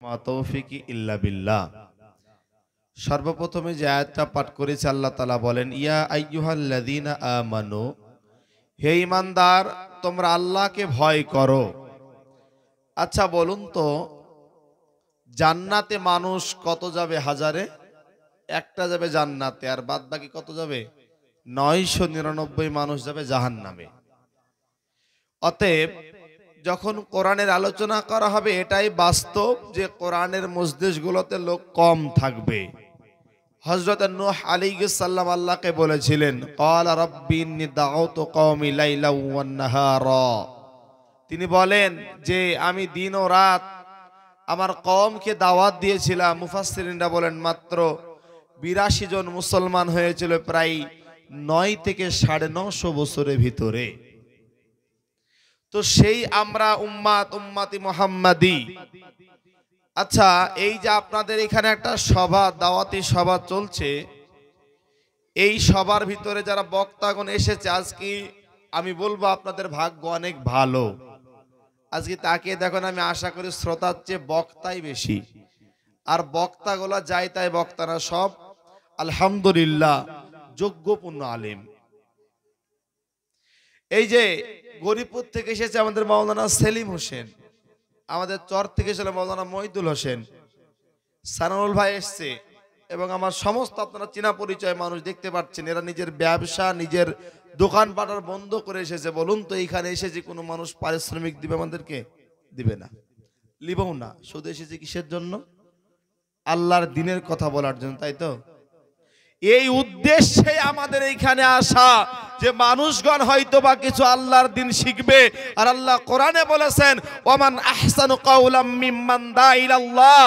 মা তৌফিকি ইল্লা বিল্লাহ। সর্বপ্রথমে যে আয়াতটা পাঠ করেছে আল্লাহ তাআলা বলেন, ইয়া আইয়ুহাল্লাযীনা আমানু, হে ঈমানদার তোমরা আল্লাহকে ভয় করো। আচ্ছা বলুন তো, জান্নাতে মানুষ কত যাবে? হাজারে একটা যাবে জান্নাতে, আর বাদ বাকি কত যাবে? 999 মানুষ যাবে জাহান্নামে। অতএব যখন কোরআনের আলোচনা করা হবে, এটাই বাস্তব যে কোরআনের মজলিসগুলোতে লোক কম থাকবে। হযরত নূহ আলাইহিস সালাম আল্লাহকে বলেছিলেন, ক্বালা রাব্বি ইন্নী দাউতু কওমি লাইলাও ওয়ান নাহারা। তিনি বলেন যে আমি দিন ও রাত আমার কওমকে দাওয়াত দিয়েছিলাম। মুফাসসিরিনরা বলেন মাত্র 82 জন মুসলমান হয়েছিল প্রায় 9 থেকে 950 বছরের ভিতরে। তো সেই আমরা উম্মতি মুহাম্মাদি। আচ্ছা, এই যে আপনাদের এখানে একটা সভা, দাওয়াতি সভা চলছে, এই সবার ভিতরে যারা বক্তাগণ এসেছে, আজকে আমি বলবো আপনাদের ভাগ্য অনেক ভালো। আজকে তাকিয়ে দেখুন, আমি আশা করি শ্রোতার চেয়ে বক্তাই বেশি। আর বক্তাগুলা যাই তাই বক্তারা সব আলহামদুলিল্লাহ যোগ্যপূর্ণ আলেম। এই যে গরিপুর থেকে এসেছে আমাদের মাওলানা সেলিম হোসেন, আমাদের চর থেকে এসেছিল মাওলানা মহিদুল হোসেন, সানাউল ভাই এসছে, এবং আমার সমস্ত আপনারা চেনা পরিচয় মানুষ দেখতে পাচ্ছেন। এরা নিজের ব্যবসা, নিজের দোকান পাটার বন্ধ করে এসেছে। বলুন তো, এইখানে এসেছে কোনো মানুষ পারিশ্রমিক দিবে আমাদেরকে? দিবে না, লিবও না। শুধু এসেছে কিসের জন্য? আল্লাহর দ্বীনের কথা বলার জন্য, তাই তো? এই উদ্দেশ্যে আমাদের এইখানে আসা, যে মানুষগণ হয়তো বা কিছু আল্লাহর দ্বীন শিখবে। আর আল্লাহ কোরআনে বলেছেন, ওয়ামান আহসানু কাওলাম মিম্মান দা ইলাল্লাহ,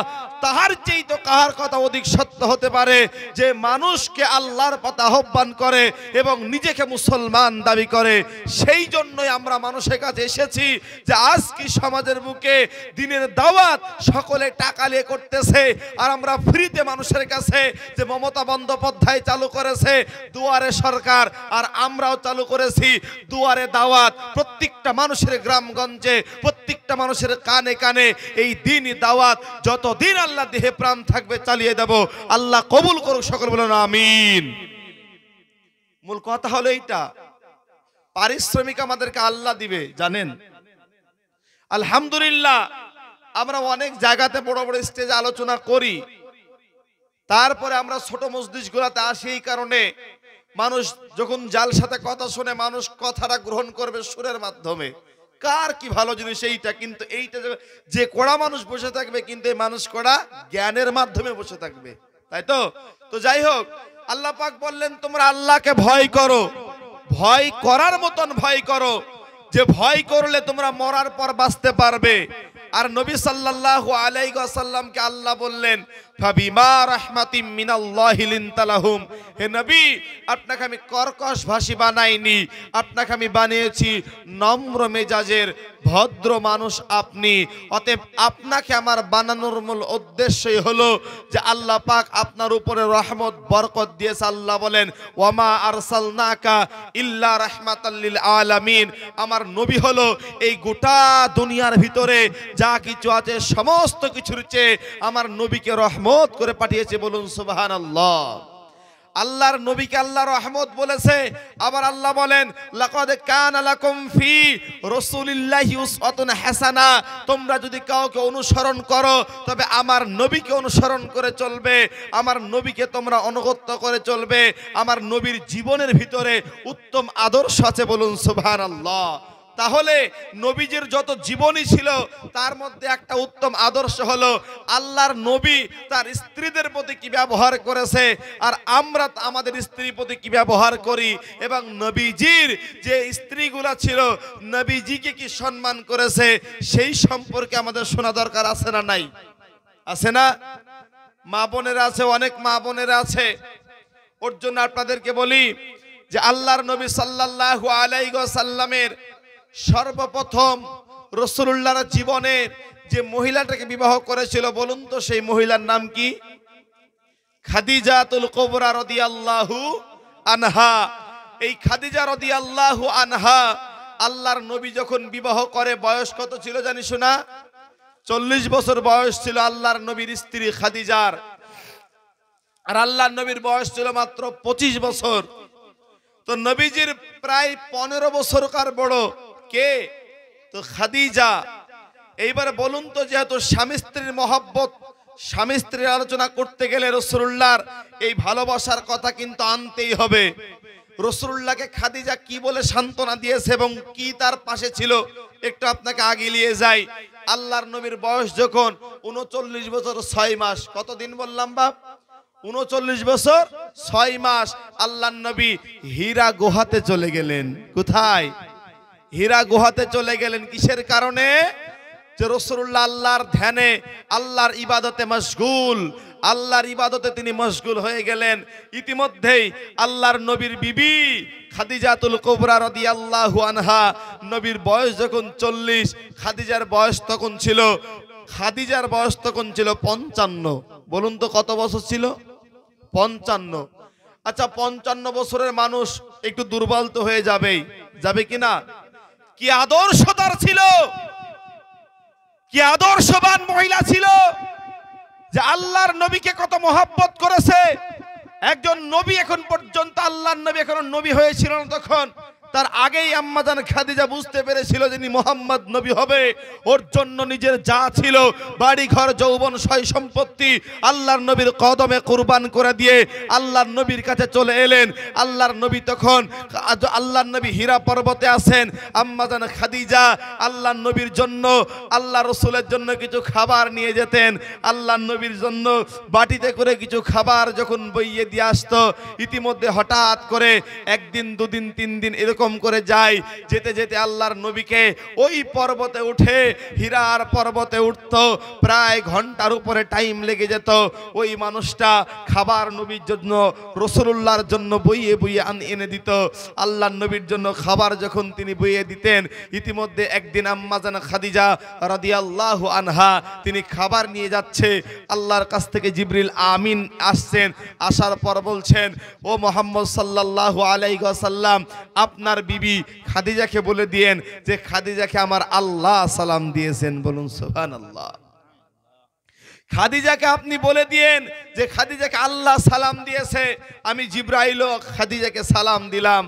তাহার চেয়ে তো কাহার কথা অধিক সত্য হতে পারে যে মানুষকে আল্লাহর পথে আহ্বান করে এবং নিজেকে মুসলমান দাবি করে। সেই জন্যই আমরা মানুষের কাছে এসেছি যে আজকে সমাজের বুকে দ্বীনের দাওয়াত সকলে টাকা নিয়ে করতেছে, আর আমরা ফ্রিতে মানুষের কাছে, যে মমতা বন্দ্যোপাধ্যায় চালু করেছে দুয়ারে সরকার, আর আমরাও চালু করেছি দুয়ারে দাওয়াত। প্রত্যেকটা মানুষের গ্রামগঞ্জে, প্রত্যেকটা মানুষের কানে কানে এই দ্বীনি দাওয়াত যতদিন আল্লাহ দেহে প্রাণ থাকবে চালিয়ে দেব। আল্লাহ কবুল করুক, সকল বলেন আমিন। মূল কথা হলো এইটা, পারিশ্রমিক আমাদেরকে আল্লাহ দিবে, জানেন? আলহামদুলিল্লাহ, আমরা অনেক জায়গাতে বড় বড় স্টেজে আলোচনা করি, তারপরে আমরা ছোট মসজিদগুলোতে আসি। এই কারণে মানুষ যখন জালসাতে কথা শুনে, মানুষ কথাটা গ্রহণ করবে সুরের মাধ্যমে, কার কি ভালো জিনিস এইটা। কিন্তু এইটা যে কড়া মানুষ বসে থাকবে, কিন্তু এই মানুষ কড়া জ্ঞানের মাধ্যমে বসে থাকবে, তাই তো? তো যাই হোক, আল্লাহ পাক বললেন তোমরা আল্লাহকে ভয় করো। ভয় করার মতন ভয় করো, যে ভয় করলে তোমরা মরার পর বাঁচতে পারবে। আর নবী সাল্লাল্লাহু আলাইহি ওয়াসাল্লামকে আল্লাহ বললেন, ফাবিমা রাহমাতিম মিনাল্লাহি লিনতা লাহুম, হে নবী আপনাকে আমি কর্কশ ভাষী বানাইনি, আপনাকে আমি বানিয়েছি নম্র মেজাজের ভদ্র মানুষ আপনি। অতএব আপনাকে আমার বানানোর মূল উদ্দেশ্যই হলো যে আল্লাহ পাক আপনার উপরে রহমত বরকত দিয়েছে। আল্লাহ বলেন, ওয়ামা আরসালনাকা ইল্লা রাহমাতাল লিল আলামিন, আমার নবী হলো এই গোটা দুনিয়ার ভিতরে যা কিছু আছে সমস্ত কিছুর চেয়ে আমার নবীকে রহমত করে পাঠিয়েছে। বলুন সুবহানাল্লাহ। আল্লাহর নবীকে আল্লাহ রহমত বলেছে। আবার আল্লাহ বলেন, লাকাদ কানা লাকুম ফি রাসূলিল্লাহি উসওয়াতুন হাসানা, তোমরা যদি কাউকে অনুসরণ করো তবে আমার নবীকে অনুসরণ করে চলবে, আমার নবীকে তোমরা অনুগত করে চলবে। আমার নবীর জীবনের ভিতরে উত্তম আদর্শ আছে। বলুন সুবহানাল্লাহ। তাহলে নবীজির যত জীবনী ছিল তার মধ্যে একটা উত্তম আদর্শ হলো আল্লাহর নবী তার স্ত্রীদের প্রতি কি ব্যবহার করেছে, আর আমরা আমাদের স্ত্রীর প্রতি কি ব্যবহার করি, এবং নবীজির যে স্ত্রীগুলা ছিল নবীজিকে কি সম্মান করেছে, সেই সম্পর্কে আমাদের শোনা দরকার আছে না নাই? আছে না? মা বোনেরা আছে, অনেক মা বোনেরা আছে। ওর জন্য আপনাদেরকে বলি যে আল্লাহর নবী সাল্লাল্লাহু আলাইহি ওয়াসাল্লামের সর্বপ্রথম রাসূলুল্লাহর জীবনে যে মহিলাটাকে বিবাহ করেছিল, বলুন তো সেই মহিলার নাম কি? খাদিজাতুল কুবরা রাদিয়াল্লাহু আনহা। এই খাদিজা রাদিয়াল্লাহু আনহা আল্লাহর নবী যখন বিবাহ করে বয়স কত ছিল জানিস না? 40 বছর বয়স ছিল আল্লাহর নবীর স্ত্রী খাদিজার, আর আল্লাহর নবীর বয়স ছিল মাত্র 25 বছর। তো নবীজির প্রায় 15 বছরকার বড় কে? তো খাদিজা। এইবার বলুন তো, যেহেতু স্বামী স্ত্রীর মহব্বত, স্বামী স্ত্রীর আলোচনা করতে গেলে রাসূলুল্লাহর এই ভালোবাসার কথা কিন্তু আনতেই হবে। রাসূলুল্লাহকে খাদিজা কি বলে সান্ত্বনা দিয়েছে এবং কি তার পাশে ছিল, একটু আপনাকে আগে নিয়ে যাই। আল্লাহর নবীর বয়স যখন 39 বছর 6 মাস, কতদিন বললাম বাপ? 39 বছর 6 মাস আল্লাহর নবী হীরা গুহাতে চলে গেলেন। কোথায়? হীরা গুহাতে চলে গেলেন। কিসের কারণে? যে রাসূলুল্লাহ আল্লাহর ধ্যানে, আল্লাহর ইবাদতে মশগুল, আল্লাহর ইবাদতে তিনি মশগুল হয়ে গেলেন। ইতিমধ্যেই আল্লাহর নবীর বিবি খাদিজাতুল কুবরা রাদিয়াল্লাহু আনহা, নবীর বয়স যখন 40, খাদিজার বয়স তখন ছিল 55। বলুন তো কত বছর ছিল? 55। আচ্ছা, 55 বছরের মানুষ একটু দুর্বল তো হয়ে যাবে কিনা? কি আদর্শ তার ছিল, কি আদর্শবান মহিলা ছিল, যে আল্লাহর নবীকে কত মহব্বত করেছে। একজন নবী, এখন পর্যন্ত আল্লাহর নবী এখনো নবী হয়েছিল না, তখন তার আগেই আম্মাজান খাদিজা বুঝতে পেরেছিল যিনি মোহাম্মদ নবী হবে, ওর জন্য নিজের যা ছিল, বাড়ি ঘর যৌবন সয় সম্পত্তি আল্লাহর নবীর কদমে কুরবান করে দিয়ে আল্লাহর নবীর কাছে চলে এলেন। আল্লাহর নবী তখন, আল্লাহর নবী হীরা পর্বতে আছেন, আম্মাজান খাদিজা আল্লাহর নবীর জন্য, আল্লাহ রসুলের জন্য কিছু খাবার নিয়ে যেতেন। আল্লাহর নবীর জন্য বাটিতে করে কিছু খাবার যখন বইয়ে দিয়ে আসতো, ইতিমধ্যে হঠাৎ করে একদিন, দুদিন, 3 দিন এরকম করে যায়। যেতে যেতে আল্লাহর নবীকে ওই পর্বতে উঠে, হীরার পর্বতে উঠতো, প্রায় ঘন্টার উপরে টাইম লেগে যেত। ওই মানুষটা খাবার নবীর জন্য, রাসূলুল্লাহর জন্য বইয়ে বইয়ে এনে দিত। আল্লাহর নবীর জন্য খাবার যখন তিনি বইয়ে দিতেন, ইতিমধ্যে একদিন আম্মাজান খাদিজা রাদিয়াল্লাহু আনহা তিনি খাবার নিয়ে যাচ্ছে, আল্লাহর কাছ থেকে জিবরিল আমিন আসছেন। আসার পর বলছেন, ও মুহাম্মদ সাল্লাল্লাহু আলাইহি ওয়াসাল্লাম, আপনার বিবি খাদিজাকে বলে দিয়েন যে খাদিজাকে আমার আল্লাহ সালাম দিয়েছেন। বলুন সুবহানাল্লাহ। খাদিজাকে আপনি বলে দিয়েন যে খাদিজাকে আল্লাহ সালাম দিয়েছে। আমি জিবরাইলও খাদিজাকে সালাম দিলাম।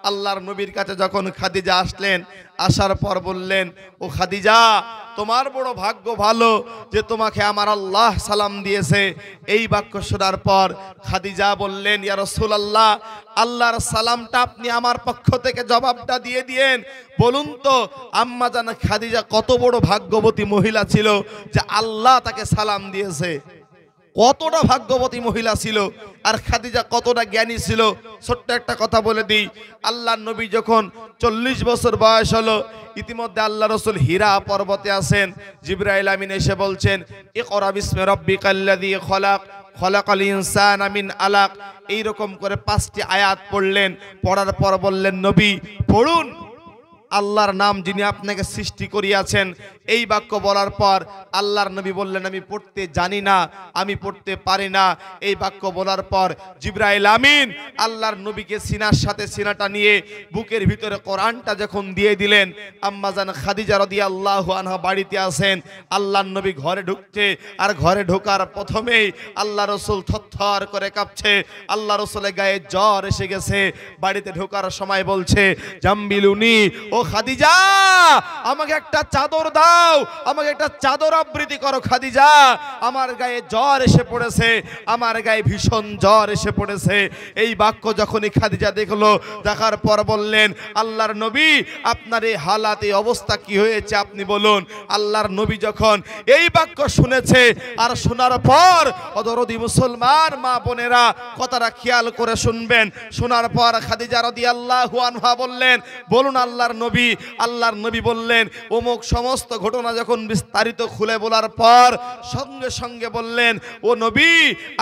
আল্লাহর নবীর কাছে যখন খাদিজা আসলেন, আসার পর বললেন, ও খাদিজা, তোমার বড় ভাগ্য ভালো যে তোমাকে আমার আল্লাহ সালাম দিয়েছে। এই বাক্য শোনার পর খাদিজা বললেন, ইয়া রাসূলুল্লাহ, আল্লাহর সালামটা আপনি আমার পক্ষ থেকে জবাবটা দিয়ে দিয়েন। বলুন তো আম্মাজান খাদিজা কত বড় ভাগ্যবতী মহিলা ছিল যে আল্লাহ তাকে সালাম দিয়েছে। কতটা ভাগ্যবতী মহিলা ছিল, আর খাদিজা কতটা জ্ঞানী ছিল। ছোট্ট একটা কথা বলে দিই, আল্লাহর নবী যখন 40 বছর বয়স হলো, ইতিমধ্যে আল্লাহ রসুল হীরা পর্বতে আছেন। জিবরাইল আমিন এসে বলছেন, ইকরা বিসমি রাব্বিকাল্লাযী খলাক, খলাকাল ইনসানা মিন আলাক। এইরকম করে 5টি আয়াত পড়লেন। পড়ার পর বললেন, নবী পড়ুন, আল্লাহর নাম যিনি আপনাকে সৃষ্টি করিয়াছেন। এই বাক্য বলার পর আল্লাহর নবী বললেন, আমি পড়তে জানি না, আমি পড়তে পারি না। এই বাক্য বলার পর জিবরাইল আমিন আল্লাহর নবীকে সিনার সাথে সিনাটা নিয়ে বুকের ভিতরে কোরআনটা যখন দিয়ে দিলেন, আম্মাজান খাদিজা রাদিয়াল্লাহু আনহা বাড়িতে আছেন। আল্লাহর নবী ঘরে ঢুকছে, আর ঘরে ঢোকার প্রথমেই আল্লাহ রসুল থরথর করে কাঁপছে। আল্লাহ রসুলের গায়ে জ্বর এসে গেছে। বাড়িতে ঢোকার সময় বলছে, জাম্বিলুনি, ও খাদিজা, আমাকে একটা চাদর দাও, আমাকে একটা চাদর আবৃত্তি করো খাদিজা, আমার গায়ে জ্বর এসে পড়েছে, আমার গায়ে ভীষণ জ্বর এসে পড়েছে। এই বাক্য যখনই খাদিজা দেখলো, দেখার পর বললেন, আল্লাহর নবী, আপনার এই হালাত, এই অবস্থা কি হয়েছে আপনি বলুন। আল্লাহর নবী যখন এই বাক্য শুনেছে, আর শোনার পর অদরদি মুসলমান মা বোনেরা কথাটা খেয়াল করে শুনবেন। শোনার পর খাদিজা রাদিয়াল্লাহু আনহা বললেন, বলুন আল্লাহর নবী। আল্লাহর নবী বললেন, অমুক সমস্ত ঘটনা যখন বিস্তারিত খুলে বলার পর সঙ্গে সঙ্গে বললেন, ও নবী,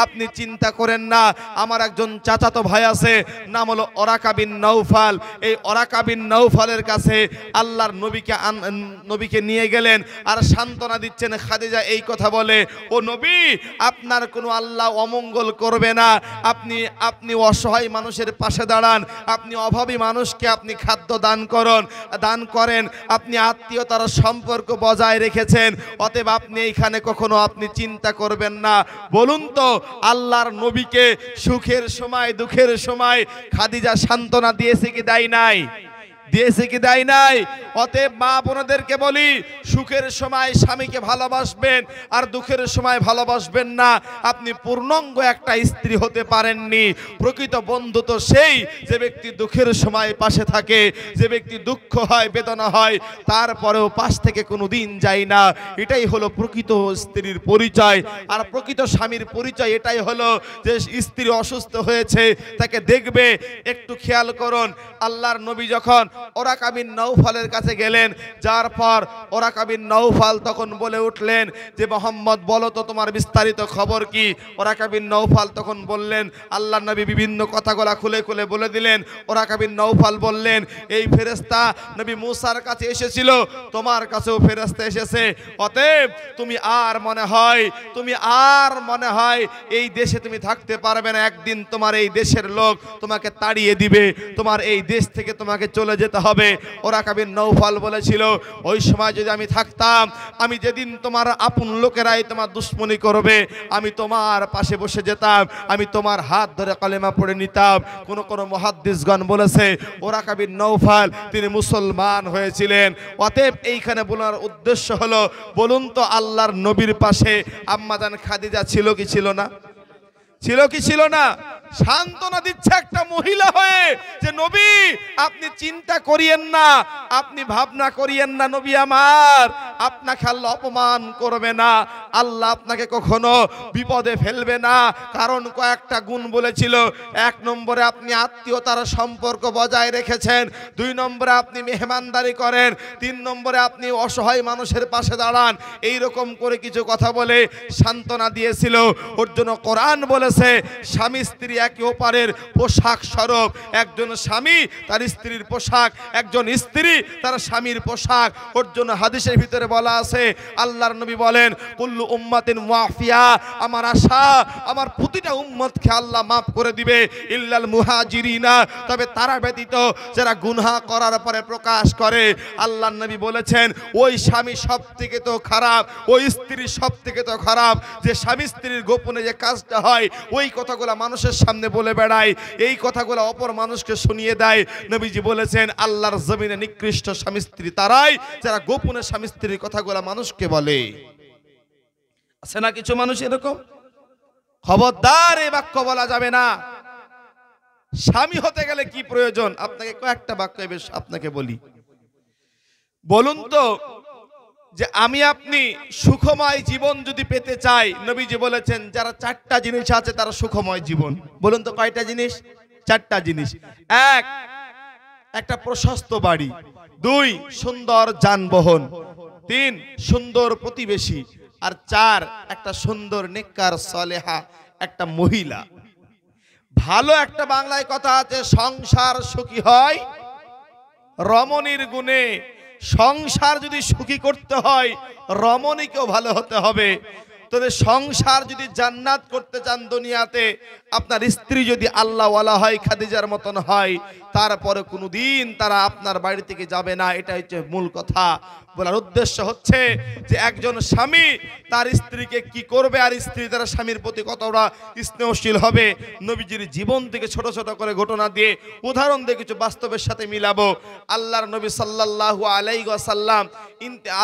আপনি চিন্তা করেন না, আমার একজন চাচাতো ভাই আছে, নাম হলো ওরাকা বিন নওফাল। এই ওরাকা বিন নওফালের কাছে আল্লাহর নবীকে নিয়ে গেলেন, আর সান্ত্বনা দিচ্ছেন। খাদিজা এই কথা বলে, ও নবী, আপনার কোনো আল্লাহ অমঙ্গল করবে না, আপনি অসহায় মানুষের পাশে দাঁড়ান, আপনি অভাবী মানুষকে আপনি খাদ্য দান করুন। দান করেন, আপনি আত্মীয়তার সম্পর্ক বজায় রেখেছেন। অতএব আপনি এইখানে কখনো আপনি চিন্তা করবেন না। বলুন তো, আল্লাহর নবীকে সুখের সময় দুঃখের সময় খাদিজা সান্ত্বনা দিয়েছে কি দেয় নাই? দিয়েছে কি দেয় নাই? অতএব মা বোনদেরকে বলি, সুখের সময় স্বামীকে ভালোবাসবেন আর দুঃখের সময় ভালোবাসবেন না। আপনি পূর্ণাঙ্গ একটা স্ত্রী হতে পারেননি। প্রকৃত বন্ধু তো সেই যে ব্যক্তি দুঃখের সময় পাশে থাকে, যে ব্যক্তি দুঃখ হয় বেদনা হয় তারপরেও পাশ থেকে কোনো দিন যায় না। এটাই হলো প্রকৃত স্ত্রীর পরিচয়। আর প্রকৃত স্বামীর পরিচয় এটাই হলো যে স্ত্রী অসুস্থ হয়েছে তাকে দেখবে। একটু খেয়াল করুন, আল্লাহর নবী যখন ওরাকা বিন নওফালের কাছে গেলেন, যার পর ওরাকা বিন নওফাল তখন বলে উঠলেন যে মোহাম্মদ বলো তো তোমার বিস্তারিত খবর কি? ওরাকা বিন নওফাল তখন বললেন, আল্লাহর নবী বিভিন্ন কথাগুলা খুলে খুলে বলে দিলেন। ওরাকা বিন নওফাল বললেন, এই ফেরেশতা নবী মুসার কাছে এসেছিল, তোমার কাছেও ফেরেশতা এসেছে। অতএব তুমি আর মনে হয় এই দেশে তুমি থাকতে পারবে না। একদিন তোমার এই দেশের লোক তোমাকে তাড়িয়ে দিবে, তোমার এই দেশ থেকে তোমাকে চলে যেতে হবে। ওরাকা বিন নওফাল বলেছিল, ওই সময় যদি আমি থাকতাম, আমি যেদিন তোমার আপন লোকেরাই তোমার দুশ্মনী করবে, আমি তোমার পাশে বসে যেতাম, আমি তোমার হাত ধরে কালেমা পড়ে নিতাম। কোন কোন মুহাদ্দিসগণ বলেছে ওরাকা বিন নওফাল তিনি মুসলমান হয়েছিলেন। অতএব এইখানে বলার উদ্দেশ্য হলো, বলুন তো আল্লাহর নবীর পাশে আম্মাজান খাদিজা ছিল কি ছিল না? ছিল কি ছিল না? সান্ত্বনা দিচ্ছে একটা মহিলা হয়ে যে নবী আপনি চিন্তা করিয়েন না, আপনি ভাবনা করিয়েন না, নবী আমার আপনাকে আল্লাহ অপমান করবে না, আল্লাহ আপনাকে কখনো বিপদে ফেলবে না। কারণ কয়েকটা গুণ বলেছিল। 1 নম্বরে আপনি আত্মীয়তার সম্পর্ক বজায় রেখেছেন, 2 নম্বরে আপনি মেহমানদারি করেন, 3 নম্বরে আপনি অসহায় মানুষের পাশে দাঁড়ান। এই রকম করে কিছু কথা বলে সান্ত্বনা দিয়েছিল। ওর জন্য কোরআন বলেছে স্বামী স্ত্রী একে অপরের পোশাক স্বরূপ। একজন স্বামী তার স্ত্রীর পোশাক, একজন স্ত্রী তার স্বামীর পোশাক। ওর জন্য হাদিসের ভিতরে বলা আছে, আল্লাহর নবী বলেন কুল্লু উম্মাতিন ওয়াফিয়া, আমার আশা আমার প্রতিটা উম্মতকে আল্লাহ মাফ করে দিবে ইল্লাল মুহাজিরিনা, তবে তারা ব্যতীত যারা গুনাহ করার পরে প্রকাশ করে। আল্লাহর নবী বলেছেন ওই স্বামী সবথেকে তো খারাপ, ওই স্ত্রী সবথেকে তো খারাপ যে স্বামী স্ত্রীর গোপনে যে কাজটা হয় ওই কথাগুলো মানুষের সামনে বলে বেড়ায়, এই কথাগুলো অপর মানুষকে শুনিয়ে দেয়। নবীজি বলেছেন আল্লাহর জমিনে নিকৃষ্ট স্বামী স্ত্রী তারাই যারা গোপনে স্বামী স্ত্রীর কথাগুলো মানুষকে বলে। আছে না কিছু মানুষ এরকম? খবরদার এই বাক্য বলা যাবে না। স্বামী হতে গেলে কি প্রয়োজন? আপনাকে কয়েকটা বাক্য বেশ আপনাকে বলি। বলুন তো যে আমি আপনি সুখময় জীবন যদি পেতে চাই, নবীজি বলেছেন যারা 4টা জিনিস আছে তারা সুখময় জীবন। বলুন তো কয়টা জিনিস? 4টা জিনিস। 1, একটা প্রশস্ত বাড়ি, 2, সুন্দর যানবাহন, 3, সুন্দর প্রতিবেশী, আর 4, একটা সুন্দর নেককার সালেহা একটা মহিলা। ভালো একটা বাংলায় কথা আছে, সংসার সুখী হয় রমণীর গুণে। সংসার যদি সুখী করতে হয় রমণীকেও ভালো হতে হবে। তবে সংসার যদি জান্নাত করতে চান দুনিয়াতে, আপনার স্ত্রী যদি আল্লাহওয়ালা হয়, খাদিজার মতন হয়, তারপরে কোনোদিন তারা আপনার বাড়ি থেকে যাবে না। এটা হচ্ছে মূল কথা। বলার উদ্দেশ্য হচ্ছে যে একজন স্বামী তার স্ত্রীকে কি করবে আর স্ত্রী তার স্বামীর প্রতি কতটা স্নেহশীল হবে। নবীজির জীবন থেকে ছোট ছোট করে ঘটনা দিয়ে উদাহরণ দিয়ে কিছু বাস্তবের সাথে মিলাবো। আল্লাহর নবী সাল্লাল্লাহু আলাইহি ওয়াসাল্লাম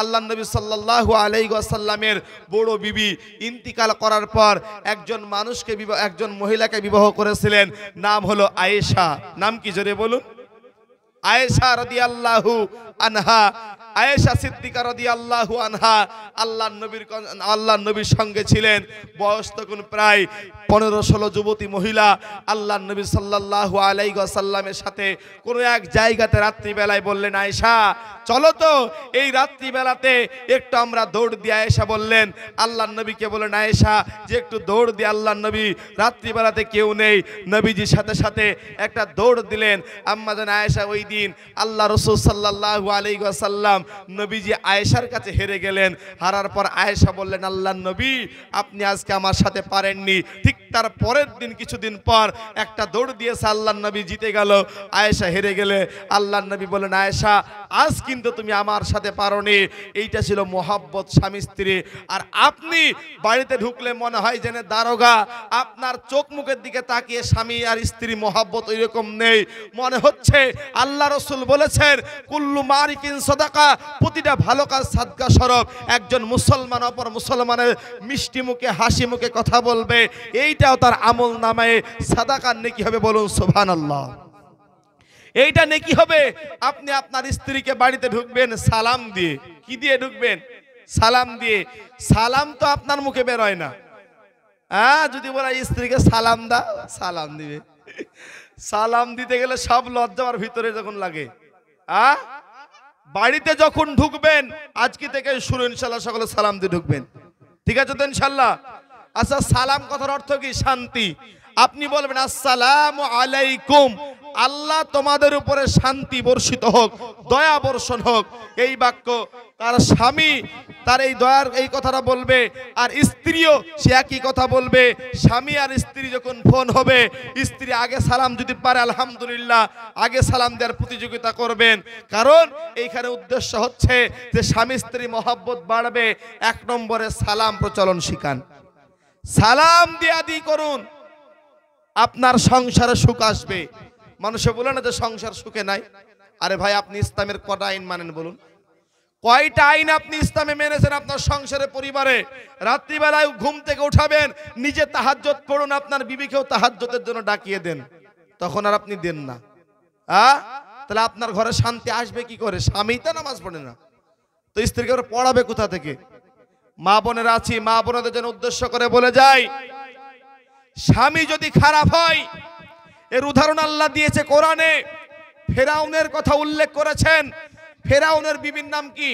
আল্লাহর নবী সাল্লাল্লাহু আলাইহি ওয়াসাল্লামের বড় বিবি ইন্তিকাল করার পর একজন মহিলাকে বিবাহ করেছিলেন, নাম হলো আয়েশা। নাম কি জোরে বলুন? আয়েশা রাদিয়াল্লাহু আনহা, আয়েশা সিদ্দিকা রাদিয়াল্লাহু আনহা আল্লাহর নবীর সঙ্গে ছিলেন। বয়স তখন প্রায় 15-16 যুবতী মহিলা আল্লাহর নবী সাল্লাল্লাহু আলাইহি ওয়াসাল্লামের সাথে কোন এক জায়গাতে রাত্রিবেলায় বললেন, আয়েশা চলো তো এই রাত্রিবেলাতে একটু আমরা দৌড় দিই। আয়েশা বললেন, আল্লাহর নবীকে বলেন আয়েশা যে একটু দৌড় দিয়ে। আল্লাহর নবী রাত্রিবেলাতে কেউ নেই, নবীজির সাথে সাথে একটা দৌড় দিলেন। আম্মা জান আয়েশা ওই দিন আল্লাহ রাসূল সাল্লাল্লাহু আলাইহি ওয়াসাল্লাম নবীজি আয়েশার কাছে হেরে গেলেন। হারার পর আয়েশা বললেন, আল্লাহর নবী আপনি আজকে আমার সাথে পারেননি। ঠিক তার পরের দিন কিছুদিন পর একটা দৌড় দিয়েছে, আল্লাহর নবী জিতে গেল, আয়েশা হেরে গেলে আল্লাহর নবী বলেন, আয়েশা আজ কিন্তু তুমি আমার সাথে পারোনি। এইটা ছিল মোহাব্বত স্বামী স্ত্রী। আর আপনি বাড়িতে ঢুকলে মনে হয় যেন দারোগা, আপনার চোখ মুখের দিকে তাকিয়ে স্বামী আর স্ত্রী মোহাব্বত ওইরকম নেই, মনে হচ্ছে আল্লাহ রসুল বলেছেন কুল্লু মারিফিন সাদাকা, প্রতিটা ভালো কাজ সাদকা স্বরূপ। একজন মুসলমান অপর মুসলমানের মিষ্টি মুখে হাসি মুখে কথা বলবে, এইটাও তার আমল নামায় সাদাকার নেকি হবে, বলুন সুবহানাল্লাহ। এইটা নেকি হবে। আপনি আপনার স্ত্রীকে বাড়িতে ঢুকবেন সালাম দিয়ে, কি দিয়ে ঢুকবেন? সালাম দিয়ে। সালাম তো আপনার মুখে বের হয় না। যদি বলা স্ত্রীকে সালাম দাও, সালাম দিবে। সালাম দিতে গেলে সব লজ্জার ভিতরে যখন লাগে। বাড়িতে যখন ঢুকবেন, আজকে থেকে শুরু ইনশাল্লাহ সকলে সালাম দিয়ে ঢুকবেন, ঠিক আছে তো ইনশাল্লাহ? আচ্ছা, সালাম কথার অর্থ কি? শান্তি। আপনি বলবেন আসসালামু আলাইকুম, আল্লাহ তোমাদের উপরে শান্তি বর্ষিত হোক, দয়া বর্ষণ হোক। এই বাক্য তার স্বামী তার এই দয়ার এই কথাটা বলবে, আর স্ত্রীও সে একই কথা বলবে। স্বামী আর স্ত্রী যখন ফোন হবে, স্ত্রী আগে সালাম যদি পারে আলহামদুলিল্লাহ, আগে সালাম দেওয়ার প্রতিযোগিতা করবেন। কারণ এইখানে উদ্দেশ্য হচ্ছে যে স্বামী স্ত্রী মহব্বত বাড়বে। এক নম্বরে সালাম প্রচলন শিখান, সালাম দিয়া দি করুন, আপনার সংসারে সুখ আসবে। মানুষে বলে না যে সংসার সুখে নাই। আরে ভাই, আপনি ইসলামের কটা আইন মানেন বলুন? কয়টা আইন আপনি ইসলামে মেনেছেন আপনার সংসারে পরিবারে? রাত্রিবেলায় ঘুম থেকে উঠাবেন, নিজে তাহাজ্জুদ পড়ুন, আপনার বিবিকেও তাহাজ্জুদের জন্য ডাকিয়ে দেন, তখন আর আপনি দেন না। তাহলে আপনার ঘরে শান্তি আসবে কি করে? স্বামী তো নামাজ পড়ে না, তো স্ত্রীকে পড়াবে কোথা থেকে? মা বোনেরা আছি, মা বোনদের জন্য উদ্দেশ্য করে বলে যায়, স্বামী যদি খারাপ হয়, এর উদাহরণ আল্লাহ দিয়েছে কোরআনে। ফেরাউনের কথা উল্লেখ করেছেন। ফেরাউনের বিবির নাম কি?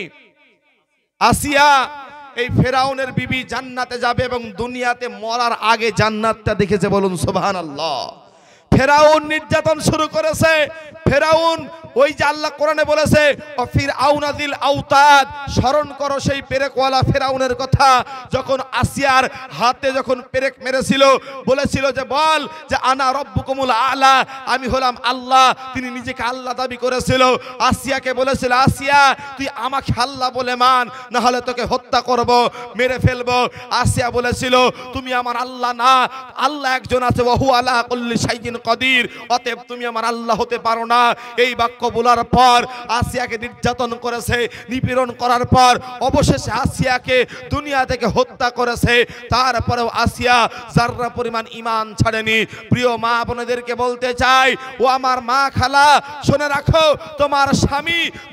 আসিয়া। এই ফেরাউনের বিবি জান্নাতে যাবে এবং দুনিয়াতে মরার আগে জান্নাতটা দেখেছে, বলুন সুবহানাল্লাহ। ফেরাউন নির্যাতন শুরু করেছে। ফেরাউন ওই যে আল্লাহ কোরআনে বলেছে ফিরআউনাদিল আওতাদ, স্মরণ করো সেই পেরেকওয়ালা ফেরাউনের কথা। যখন আসিয়ার হাতে যখন পেরেক মেরেছিল, বলেছিল যে বল যে আনা রব্বুকুমুল আলা, আমি হলাম আল্লাহ। তিনি নিজেকে আল্লাহ দাবি করেছিল। আসিয়াকে বলেছিল, আসিয়া তুই আমাকে আল্লাহ বলে মান, না হলে তোকে হত্যা করব, মেরে ফেলবো। আসিয়া বলেছিল তুমি আমার আল্লাহ না, আল্লাহ একজন আছে, ওয়াহু আলা কুল্লি শাইইন কাদির, অতএব তুমি আমার আল্লাহ হতে পারো না। এই বাক্য বলার পর আসিয়াকে নির্যাতন করেছে, নিপীড়ন করার পর অবশেষে আসিয়াকে দুনিয়া থেকে হত্যা করেছে। তারপরেও আসিয়া যাররা পরিমাণ ঈমান ছাড়েনি। প্রিয় মা বোনেদেরকে বলতে চাই, ও আমার মা খালা, শুনে রাখো,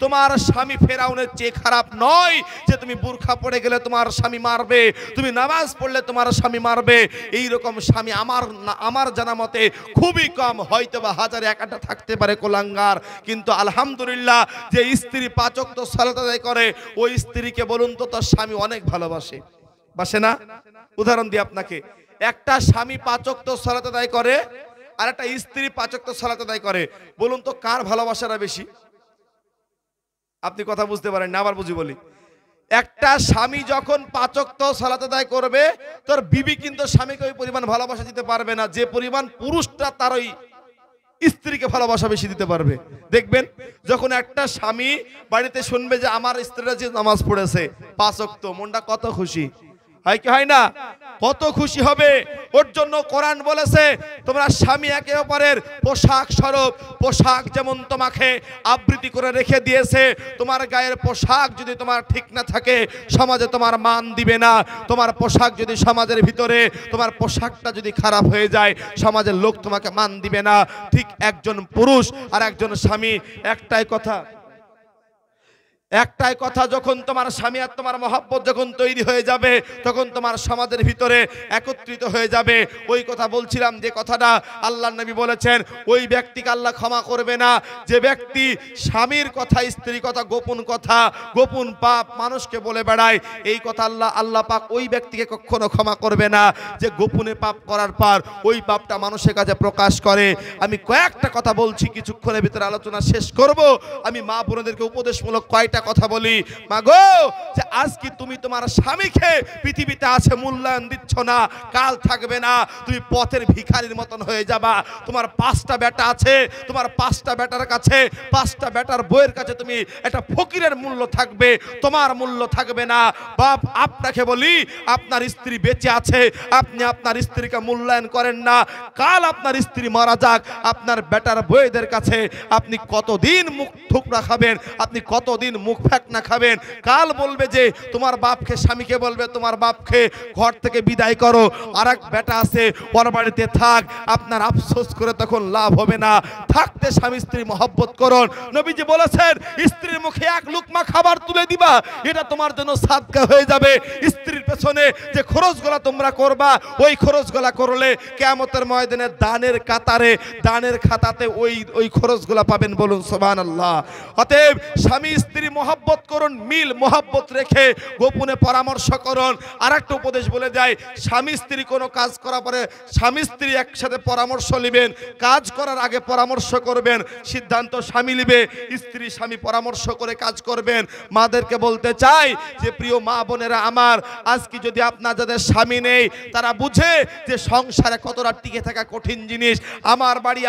তোমার স্বামী ফেরাউনের চেয়ে খারাপ নয় যে তুমি বুরখা পড়ে গেলে তোমার স্বামী মারবে, তুমি নামাজ পড়লে তোমার স্বামী মারবে। এই রকম স্বামী আমার জানা মতে খুবই কম, হয়তো বা হাজারে একটা থাকতে পারে কোলাঙ্গার। কিন্তু আলহামদুলিল্লাহ, যে স্ত্রী ৫ ওয়াক্ত সালাত আদায় করে, ওই স্ত্রীকে বলুন তো তার স্বামী অনেক ভালোবাসে, বাসে না? উদাহরণ দিই আপনাকে, একটা স্বামী ৫ ওয়াক্ত সালাত আদায় করে আর একটা স্ত্রী ৫ ওয়াক্ত সালাত আদায় করে, বলুন তো কার ভালোবাসাটা বেশি? আপনি কথা বুঝতে পারেন না, আবার বুঝি বলি। একটা স্বামী যখন ৫ ওয়াক্ত সালাত আদায় করবে, তোর বিবি কিন্তু স্বামীকে ওই পরিমাণ ভালোবাসা দিতে পারবে না যে পরিমাণ পুরুষটা তার ওই স্ত্রীকে ভালোবাসা বেশি দিতে পারবে। দেখবেন যখন একটা স্বামী বাড়িতে শুনবে যে আমার স্ত্রীরা যে নামাজ পড়েছে ৫ ওয়াক্ত, মনটা কত খুশি হয় কি হয় না? কত খুশি হবে। ওর জন্য কোরআন বলেছে তোমরা স্বামী একে অপরের পোশাক স্বরূপ। পোশাক যেমন তোমাকে আবৃত্তি করে রেখে দিয়েছে, তোমার গায়ের পোশাক যদি তোমার ঠিক না থাকে, সমাজে তোমার মান দিবে না। তোমার পোশাক যদি সমাজের ভিতরে তোমার পোশাকটা যদি খারাপ হয়ে যায়, সমাজের লোক তোমাকে মান দিবে না। ঠিক একজন পুরুষ আর একজন স্বামী একটাই কথা, যখন তোমার স্বামী আর তোমার মহব্বত যখন তৈরি হয়ে যাবে, তখন তোমার সমাজের ভিতরে একত্রিত হয়ে যাবে। ওই কথা বলছিলাম, যে কথাটা আল্লাহর নবী বলেছেন, ওই ব্যক্তিকে আল্লাহ ক্ষমা করবে না যে ব্যক্তি স্বামীর কথা, স্ত্রীর কথা, গোপন পাপ মানুষকে বলে বেড়ায়। এই কথা আল্লাহ পাক ওই ব্যক্তিকে কখনো ক্ষমা করবে না যে গোপনে পাপ করার পর ওই পাপটা মানুষের কাছে প্রকাশ করে। আমি কয়েকটা কথা বলছি, কিছুক্ষণের ভিতরে আলোচনা শেষ করব। আমি মা বোনদেরকে উপদেশমূলক কয়টা কথা বলি, মাগো যে আজকে তুমি তোমার স্বামীকে পৃথিবীতে আছে মূল্যায়ন দিচ্ছ না, কাল থাকবে না, তুমি পথের ভিখারির মতন হয়ে যাবা। তোমার 5টা বেটা আছে, তোমার 5টা বেটার কাছে, 5টা বেটার বইয়ের কাছে তুমি একটা ফকিরের মূল্য থাকবে, তোমার মূল্য থাকবে না। বাপ আপনাকে বলি, আপনার স্ত্রী বেঁচে আছে, আপনি আপনার স্ত্রীকে মূল্যায়ন করেন না, কাল আপনার স্ত্রী মারা যাক, আপনার বেটার বইয়েদের কাছে আপনি কতদিন মুখ ঠুকরা খাবেন, আপনি কতদিন মুখ ফেকনা খাবেন। কাল বলবে যে তোমার বাপকে, স্বামীকে বলবে তোমার বাপকে ঘর থেকে বিদায় করো, আর এক বেটা আছে ওর বাড়িতে থাক, আপনার আফসোস করে তখন লাভ হবে না। থাকতে স্বামী স্ত্রী মহব্বত করুন। নবীজি বলেছেন স্ত্রীর মুখে এক লুকমা খাবার তুলে দিবা, এটা তোমার জন্য সাদকা হয়ে যাবে। স্ত্রীর পেছনে যে খরচগুলা তোমরা করবা, ওই খরচগুলা করলে কিয়ামতের ময়দানে দানের কাতারে, দানের খাতাতে ওই খরচগুলা পাবেন, বলুন সুবহানাল্লাহ। অতএব স্বামী স্ত্রী মহব্বত করুন, মিল মহব্বত রেখে গোপনে পরামর্শ করুন। আর একটা উপদেশ বলে যায়, স্বামী স্ত্রী কোনো কাজ করার পরে স্বামী স্ত্রী একসাথে পরামর্শ নেবেন, কাজ করার আগে পরামর্শ করবেন, সিদ্ধান্ত স্বামী নেবে, স্ত্রী স্বামী পরামর্শ করে কাজ করবেন। মাদেরকে বলতে চাই যে প্রিয় মা বোনেরা আমার, আজকে যদি আপনার যাদের স্বামী নেই তারা বুঝে যে সংসারে কতটা টিকে থাকা কঠিন জিনিস। আমার বাড়ি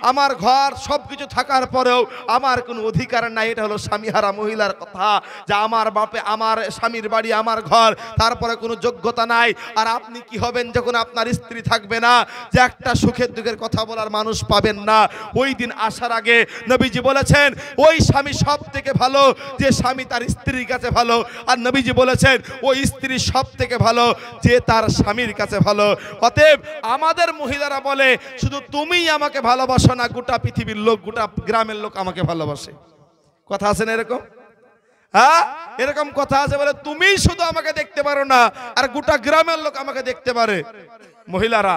আমার ঘর সবকিছু থাকার পরেও আমার কোনো অধিকার নাই, এটা হলো স্বামীহারা মহিলার কথা। যে আমার বাপে, আমার স্বামীর বাড়ি, আমার ঘর, তারপরে কোনো যোগ্যতা নাই। আর আপনি কি হবেন যখন আপনার স্ত্রী থাকবে না, যে একটা সুখের দুঃখের কথা বলার মানুষ পাবেন না। ওই দিন আসার আগে নবীজি বলেছেন ওই স্বামী সব থেকে ভালো যে স্বামী তার স্ত্রীর কাছে ভালো, আর নবীজি বলেছেন ওই স্ত্রী সব থেকে ভালো যে তার স্বামীর কাছে ভালো। অতএব আমাদের মহিলারা বলে শুধু তুমিই আমাকে ভালোবাসো না, গোটা পৃথিবীর লোক, গোটা গ্রামের লোক আমাকে ভালোবাসে। কথা আছে না এরকম? হ্যাঁ, এরকম কথা আছে, বলে তুমি শুধু আমাকে দেখতে পারো না, আর গোটা গ্রামের লোক আমাকে দেখতে পারে। মহিলারা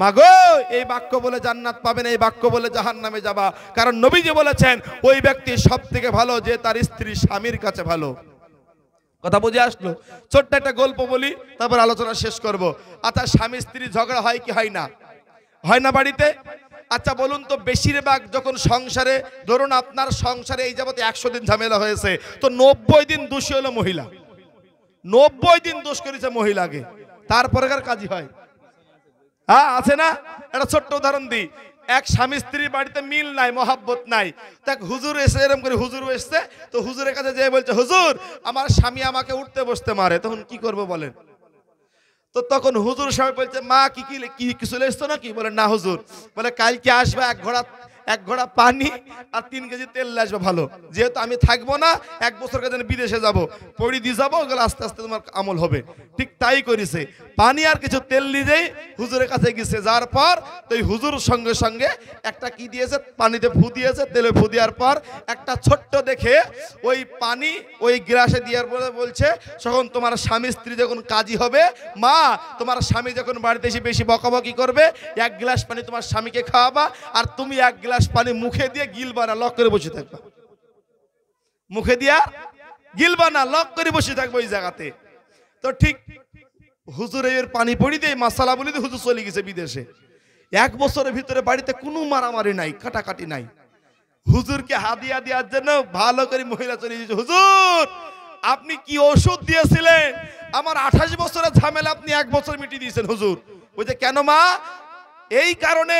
মাগো এই বাক্য বলে জান্নাত পাবে না, এই বাক্য বলে জাহান্নামে যাবা। কারণ নবীজি বলেছেন ওই ব্যক্তি সব থেকে ভালো যে তার স্ত্রী স্বামীর কাছে ভালো। কথা বুঝে আসলো? ছোট্ট একটা গল্প বলি, তারপর আলোচনা শেষ করব। আচ্ছা, স্বামী স্ত্রী ঝগড়া হয় কি হয় না? হয় না বাড়িতে? আচ্ছা বলুন তো, বেশিরভাগ যখন সংসারে, ধরুন আপনার সংসারে এই যাবত 100 দিন ঝামেলা হয়েছে, তো 90 দিন দোষী হলো মহিলা, 90 দিন দোষ করেছে মহিলাকে, তারপরে কার কাজই হয়? হ্যাঁ, আছে না? একটা ছোট্ট উদাহরণ দিই। এক স্বামী স্ত্রীর বাড়িতে মিল নাই, মহাব্বত নাই, তাক হুজুর এসে, এরকম করে হুজুর এসছে, তো হুজুরের কাছে যেয়ে বলছে হুজুর আমার স্বামী আমাকে উঠতে বসতে মারে, তখন কি করবো বলেন? তো তখন হুজুর সাহেব বলছে মা কি কিছু এসছো নাকি? বলে না হুজুর। বলে কালকে আসবে এক ঘোড়া পানি আর 3 কেজি তেল আসবে ভালো, যেহেতু আমি থাকবো না, 1 বছর কাছে বিদেশে যাবো, পড়ি দিয়ে যাবো, ওগুলো আস্তে আস্তে তোমার আমল হবে। ঠিক তাই করেছে, পানি আর কিছু তেল নিয়ে হুজুরের কাছে গেছে। যাওয়ার পর তো হুজুর সঙ্গে সঙ্গে একটা কি দিয়েছে, পানিতে ফু দিয়েছে, তেলে ফু দেওয়ার পর একটা ছোট্ট দেখে ওই পানি ওই গ্লাসে দেওয়ার পরে বলছে তখন তোমার স্বামী স্ত্রী যখন কাজী হবে, মা তোমার স্বামী যখন বাড়িতে এসে বেশি বকাবকি করবে, 1 গ্লাস পানি তোমার স্বামীকে খাওয়াবা, আর তুমি 1 গ্লাস পানি মুখে দিয়ে গিলবা না, লক করে বসে থাকবা। মুখে দিয়া গিলবা না, লক করে বসে থাকবো ওই জায়গাতে। তো ঠিক হুজুরের পানি পড়ি দিয়ে মাসালা বলি দিয়ে হুজুর চলে গেছে বিদেশে। 1 বছরের ভিতরে বাড়িতে কোনো মারামারি নাই, কাটাকাটি নাই। হুজুরকে হাদিয়া দেওয়ার জন্য ভালো করে মহিলা চলে গেছে, হুজুর আপনি কি ওষুধ দিয়েছিলেন, আমার 28 বছরের ঝামেলা আপনি 1 বছর মিটিয়ে দিয়েছেন হুজুর। বলছে কেন মা? এই কারণে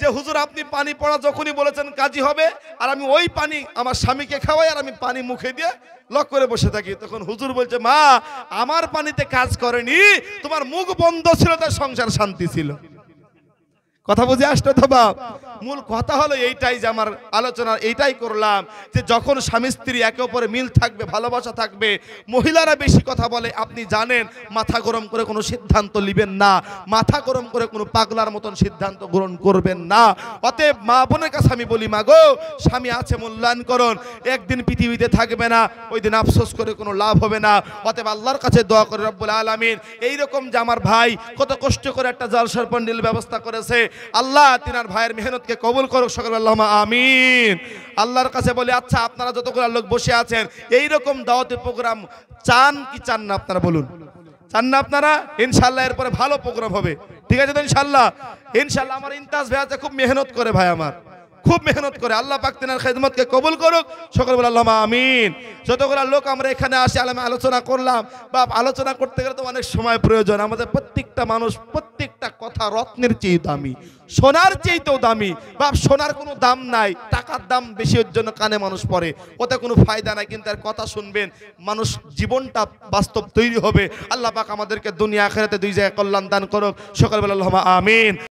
যে হুজুর আপনি পানি পড়া যখনই বলেছেন কাজী হবে, আর আমি ওই পানি আমার স্বামীকে খাওয়াই, আর আমি পানি মুখে দিয়ে লক করে বসে থাকি। তখন হুজুর বলছে মা আমার পানিতে কাজ করেনি, তোমার মুখ বন্ধ ছিল, তার সংসার শান্তি ছিল। কথা বুঝে আসতো তো বাপ? মূল কথা হলো এইটাই, যে আমার আলোচনা এইটাই করলাম, যে যখন স্বামী স্ত্রী একে অপরে মিল থাকবে, ভালোবাসা থাকবে, মহিলারা বেশি কথা বলে আপনি জানেন, মাথা গরম করে কোনো সিদ্ধান্ত নেবেন না, মাথা গরম করে কোনো পাগলার মতন সিদ্ধান্ত গ্রহণ করবেন না। অতএব মা বোনের কাছে আমি বলি, মা গো স্বামী আছে মূল্যায়ন করুন, একদিন পৃথিবীতে থাকবে না, ওই দিন আফসোস করে কোনো লাভ হবে না। অতএব আল্লাহর কাছে দোয়া করে রব্বুল আলামিন এইরকম যে আমার ভাই কত কষ্ট করে একটা জালসার প্যান্ডেল ব্যবস্থা করেছে, আল্লাহ তিনার ভাইয়ের মেহনতকে কবুল করুক, সকল আল্লাহুম্মা আমিন। আল্লাহর কাছে বলি, আচ্ছা আপনারা যতগুলো লোক বসে আছেন এই রকম দাওয়াতি প্রোগ্রাম চান কি চান না? আপনারা বলুন, চান না আপনারা? ইনশাআল্লাহ এরপরে ভালো প্রোগ্রাম হবে, ঠিক আছে তো? ইনশাআল্লাহ। ইনশাআল্লাহ আমার ইন্তাজ ভাই আছে, খুব মেহনত করে ভাই, আমার খুব মেহনত করে। আল্লাহ পাক তিনার খেদমতকে কবুল করুক, সকল বলে আল্লাহুম্মা আমিন। যতগুলো লোক আমরা এখানে আসি আলোচনা করলাম, বা আলোচনা করতে গেলে তো অনেক সময় প্রয়োজন। আমাদের প্রত্যেকটা মানুষ প্রত্যেকটা কথা রত্নের চেয়ে দামি, সোনার চেয়েতেও দামি। বাপ সোনার কোনো দাম নাই, টাকার দাম বেশি, ওর জন্য কানে মানুষ পড়ে, ওতে কোনো ফায়দা নাই। কিন্তু তার কথা শুনবেন, মানুষ জীবনটা বাস্তব তৈরি হবে। আল্লাহ পাক আমাদেরকে দুনিয়া আখিরাতে দুই জায়গায় কল্যাণ দান করুক, সকল বলে আল্লাহুম্মা আমিন।